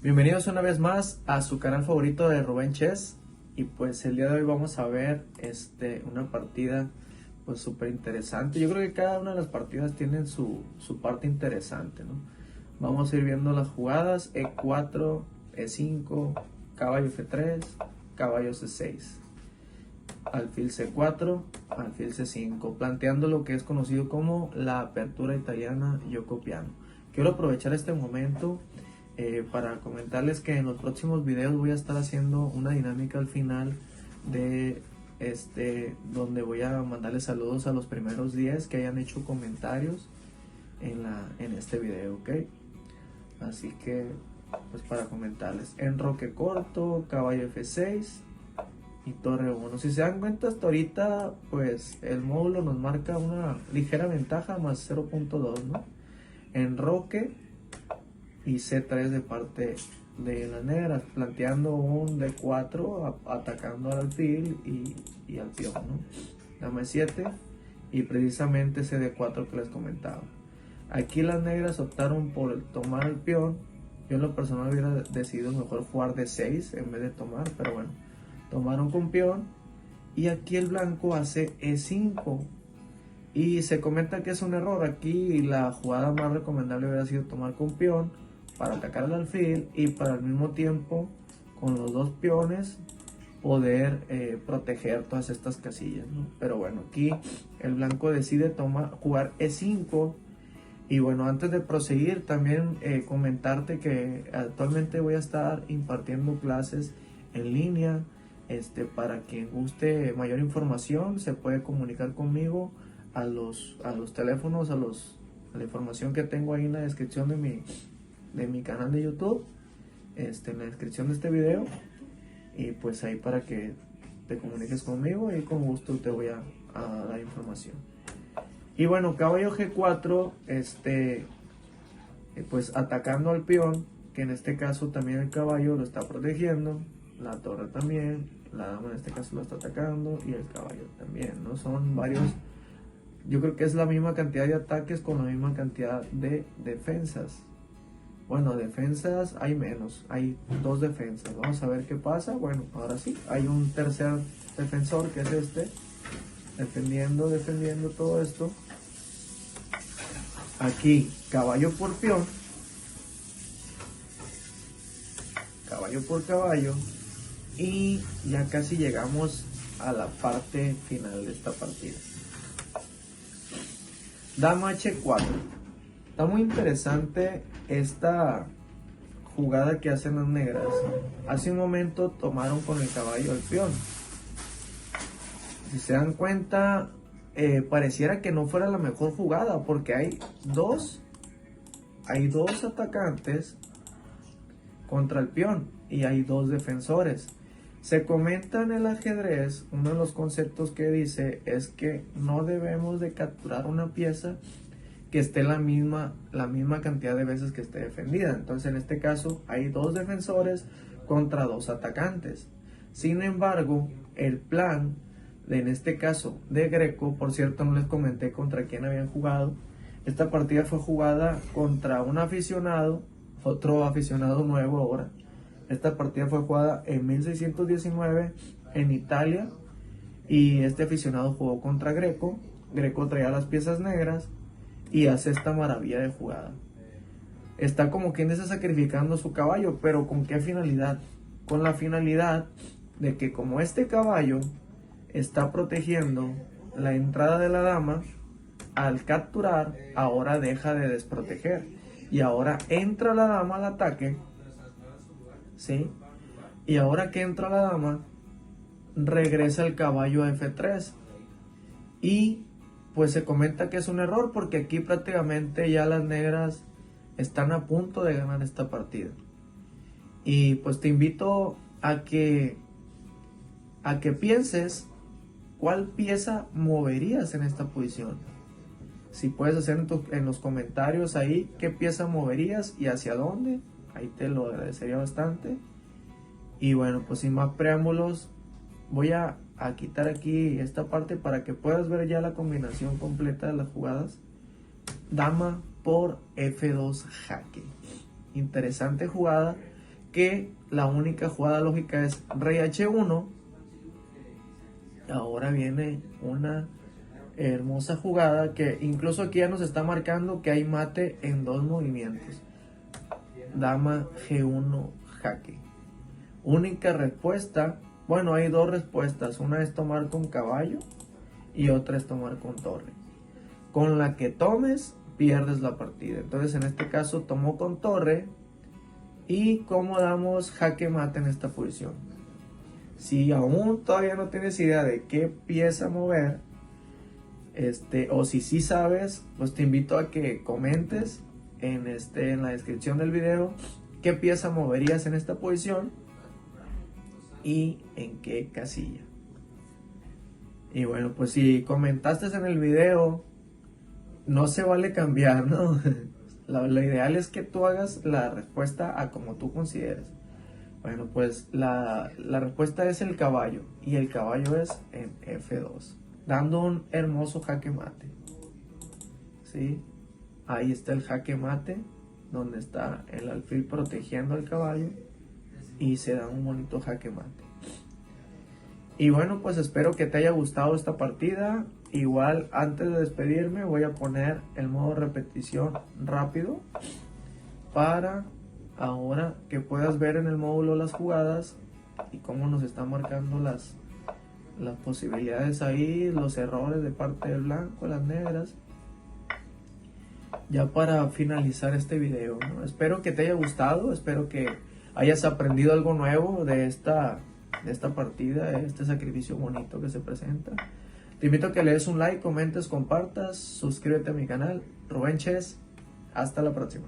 Bienvenidos una vez más a su canal favorito de Rubén Chess. Y pues el día de hoy vamos a ver una partida pues súper interesante. Yo creo que cada una de las partidas tienen su parte interesante, ¿no? Vamos a ir viendo las jugadas: E4, E5, caballo F3, caballo C6, alfil C4, alfil C5, planteando lo que es conocido como la apertura italiana Yoko Piano. Quiero aprovechar este momento para comentarles que en los próximos videos voy a estar haciendo una dinámica al final de donde voy a mandarles saludos a los primeros 10 que hayan hecho comentarios en este video, ¿ok? Así que pues para comentarles: enroque corto, caballo F6 y torre 1. Si se dan cuenta, hasta ahorita pues el módulo nos marca una ligera ventaja, más 0.2, ¿no? Enroque y C3 de parte de las negras, planteando un D4 atacando al alfil y al peón, ¿no? Dama E7 y precisamente ese D4 que les comentaba. Aquí las negras optaron por tomar el peón. Yo en lo personal hubiera decidido mejor jugar D6 en vez de tomar, pero bueno, tomaron con peón. Y aquí el blanco hace E5 y se comenta que es un error. Aquí la jugada más recomendable hubiera sido tomar con peón para atacar al alfil y para al mismo tiempo con los dos peones poder proteger todas estas casillas, ¿no? Pero bueno, aquí el blanco decide jugar E5. Y bueno, antes de proseguir, también comentarte que actualmente voy a estar impartiendo clases en línea. Para quien guste mayor información, se puede comunicar conmigo a los teléfonos, a la información que tengo ahí en la descripción de mi canal de YouTube, en la descripción de este video. Y pues ahí para que te comuniques conmigo y con gusto te voy a dar información. Y bueno, caballo G4, pues atacando al peón, que en este caso también el caballo lo está protegiendo, la torre también, la dama en este caso lo está atacando y el caballo también, ¿no? Son varios, yo creo que es la misma cantidad de ataques con la misma cantidad de defensas. Bueno, defensas hay menos, hay dos defensas. Vamos a ver qué pasa. Bueno, ahora sí, hay un tercer defensor que es defendiendo todo esto. Aquí caballo por peón, caballo por caballo, y ya casi llegamos a la parte final de esta partida. Dama H4. Está muy interesante esta jugada que hacen las negras. Hace un momento tomaron con el caballo al peón. Si se dan cuenta, pareciera que no fuera la mejor jugada, porque hay dos atacantes contra el peón y hay dos defensores. Se comenta en el ajedrez, uno de los conceptos que dice es que no debemos de capturar una pieza que esté la misma cantidad de veces que esté defendida. Entonces en este caso hay dos defensores contra dos atacantes. Sin embargo, el plan en este caso de Greco, por cierto no les comenté contra quién habían jugado. Esta partida fue jugada contra un aficionado, otro aficionado nuevo ahora. Esta partida fue jugada en 1619 en Italia y este aficionado jugó contra Greco. Greco traía las piezas negras y hace esta maravilla de jugada. Está como quien está sacrificando su caballo, pero ¿con qué finalidad? Con la finalidad de que como este caballo está protegiendo la entrada de la dama, al capturar ahora deja de desproteger y ahora entra la dama al ataque, ¿sí? Y ahora que entra la dama, regresa el caballo a F3 y pues se comenta que es un error, porque aquí prácticamente ya las negras están a punto de ganar esta partida. Y pues te invito a que pienses cuál pieza moverías en esta posición. Si puedes hacer en los comentarios ahí qué pieza moverías y hacia dónde, ahí te lo agradecería bastante. Y bueno, pues sin más preámbulos, voy a quitar aquí esta parte para que puedas ver ya la combinación completa de las jugadas. Dama por F2 jaque. Interesante jugada que la única jugada lógica es rey H1. Ahora viene una hermosa jugada que incluso aquí ya nos está marcando que hay mate en 2 movimientos. Dama G1 jaque. Única respuesta, bueno, hay 2 respuestas. Una es tomar con caballo y otra es tomar con torre. Con la que tomes, pierdes la partida. Entonces en este caso tomó con torre. ¿Y cómo damos jaque mate en esta posición? Si aún todavía no tienes idea de qué pieza mover, o si sí sabes, pues te invito a que comentes en la descripción del video qué pieza moverías en esta posición y en qué casilla. Y bueno, pues si comentaste en el video, no se vale cambiar, ¿no? Lo ideal es que tú hagas la respuesta a como tú consideres. Bueno, pues la respuesta es el caballo. Y el caballo es en F2. Dando un hermoso jaque mate. ¿Sí? Ahí está el jaque mate. Donde está el alfil protegiendo al caballo. Y se da un bonito jaque mate. Y bueno, pues espero que te haya gustado esta partida. Igual antes de despedirme voy a poner el modo repetición rápido para ahora que puedas ver en el módulo las jugadas y cómo nos están marcando las posibilidades ahí, los errores de parte del blanco, las negras. Ya para finalizar este video, ¿no? Espero que te haya gustado, espero que hayas aprendido algo nuevo de esta partida, de este sacrificio bonito que se presenta. Te invito a que le des un like, comentes, compartas, suscríbete a mi canal, Rubén Chess. Hasta la próxima.